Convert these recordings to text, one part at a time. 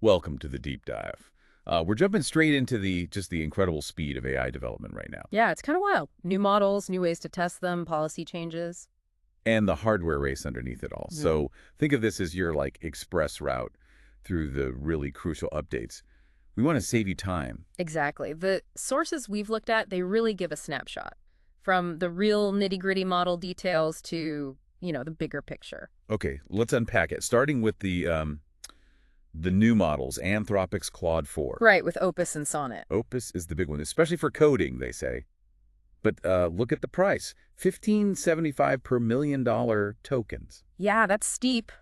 Welcome to the deep dive. We're jumping straight into the incredible speed of AI development right now, Yeah, it's kind of wild. New models, new ways to test them, policy changes. and the hardware race underneath it all. Mhm. So think of this as your express route through the really crucial updates. We want to save you time. Exactly. The sources we've looked at, they really give a snapshot from the real nitty-gritty model details to, the bigger picture. Okay, let's unpack it. Starting with the new models, Anthropic's Claude 4. Right, with Opus and Sonnet. Opus is the big one, especially for coding, they say. But look at the price, $15.75 per $1 million tokens. Yeah, that's steep.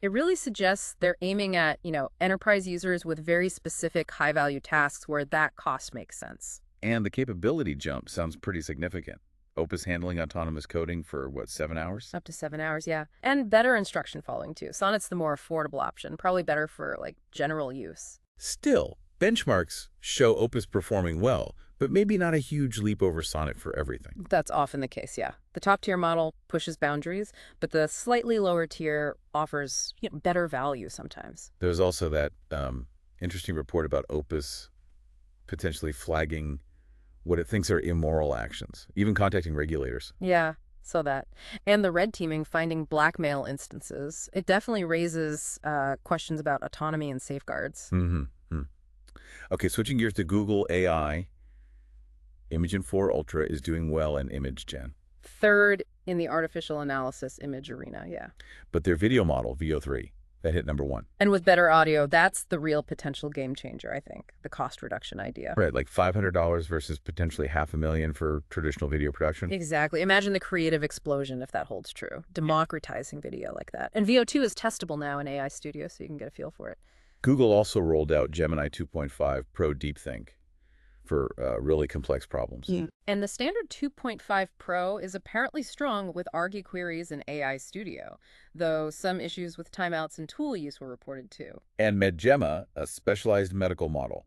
It really suggests they're aiming at, enterprise users with very specific high-value tasks where that cost makes sense. And the capability jump sounds pretty significant. Opus handling autonomous coding for, what, 7 hours? Up to 7 hours, yeah. And better instruction following, too. Sonnet's the more affordable option, probably better for, general use. Still, benchmarks show Opus performing well, but maybe not a huge leap over Sonnet for everything. That's often the case, yeah. The top-tier model pushes boundaries, but the slightly lower tier offers better value sometimes. There's also that interesting report about Opus potentially flagging what it thinks are immoral actions, even contacting regulators. Yeah, so that. And the red teaming finding blackmail instances, it definitely raises questions about autonomy and safeguards. Mm-hmm. Okay, switching gears to Google AI, Imagen 4 Ultra is doing well in image gen. Third in the artificial analysis image arena, yeah. But their video model, Veo 3, that hit #1. And with better audio, that's the real potential game changer, I think, the cost reduction idea. Right, like $500 versus potentially $500,000 for traditional video production. Exactly. Imagine the creative explosion if that holds true. Democratizing video like that. And VO2 is testable now in AI Studio, so you can get a feel for it. Google also rolled out Gemini 2.5 Pro DeepThink for really complex problems. Yeah. And the standard 2.5 Pro is apparently strong with Argy queries in AI Studio, though some issues with timeouts and tool use were reported too. And MedGemma, a specialized medical model,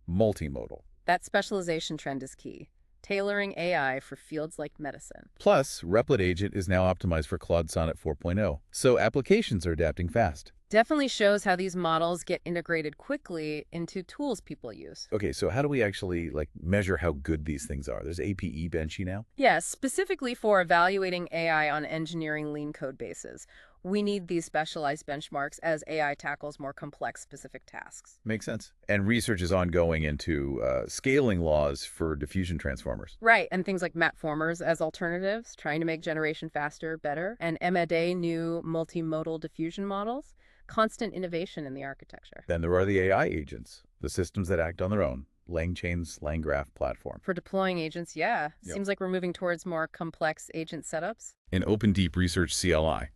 multimodal. That specialization trend is key, tailoring AI for fields like medicine. Plus, Replit Agent is now optimized for Claude Sonnet 4.0, so applications are adapting fast. Definitely shows how these models get integrated quickly into tools people use. Okay, so how do we actually measure how good these things are? There's APE Benchy now? Yes, specifically for evaluating AI on engineering lean code bases. We need these specialized benchmarks as AI tackles more complex specific tasks. Makes sense. And research is ongoing into scaling laws for diffusion transformers. Right, and things like matformers as alternatives, trying to make generation faster, better, and MAD new multimodal diffusion models. Constant innovation in the architecture. Then there are the AI agents, the systems that act on their own. LangChain's LangGraph platform. For deploying agents, yeah. Yep. Seems like we're moving towards more complex agent setups. In OpenDeep Research CLI,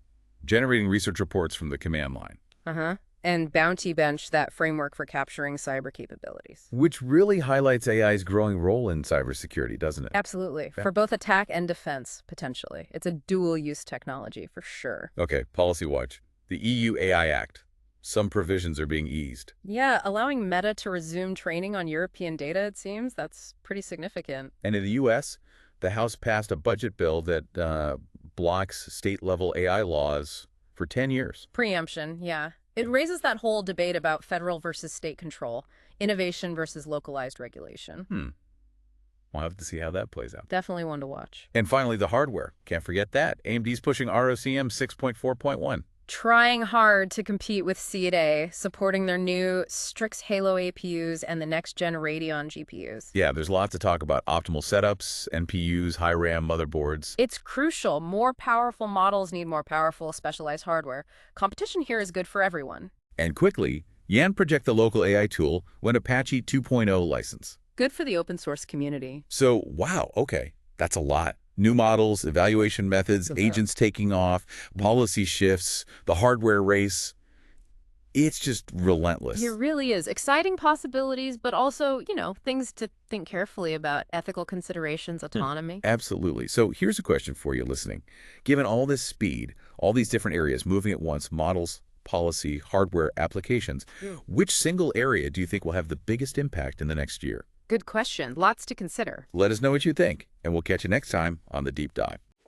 generating research reports from the command line. Uh-huh. And Bounty Bench, that framework for capturing cyber capabilities. Which really highlights AI's growing role in cybersecurity, doesn't it? Absolutely. Yeah. For both attack and defense, potentially. It's a dual-use technology, for sure. Okay, Policy Watch. The EU AI Act. Some provisions are being eased. Yeah, allowing Meta to resume training on European data, it seems, that's pretty significant. And in the U.S., the House passed a budget bill that blocks state-level AI laws for 10 years. Preemption, yeah. It raises that whole debate about federal versus state control, innovation versus localized regulation. We'll have to see how that plays out. Definitely one to watch. And finally, the hardware. Can't forget that. AMD's pushing ROCm 6.4.1. Trying hard to compete with CUDA, supporting their new Strix Halo APUs and the next-gen Radeon GPUs. Yeah, there's lots to talk about. Optimal setups, NPUs, high RAM motherboards. It's crucial. More powerful models need more powerful, specialized hardware. Competition here is good for everyone. And quickly, Yan project the local AI tool went Apache 2.0 license. Good for the open source community. So, wow, okay, that's a lot. New models, evaluation methods, agents taking off, policy shifts, the hardware race. It's just relentless. It really is. Exciting possibilities, but also, things to think carefully about, ethical considerations, autonomy. Absolutely. So here's a question for you listening. Given all this speed, all these different areas moving at once, models, policy, hardware, applications, which single area do you think will have the biggest impact in the next year? Good question. Lots to consider. Let us know what you think, and we'll catch you next time on The Deep Dive.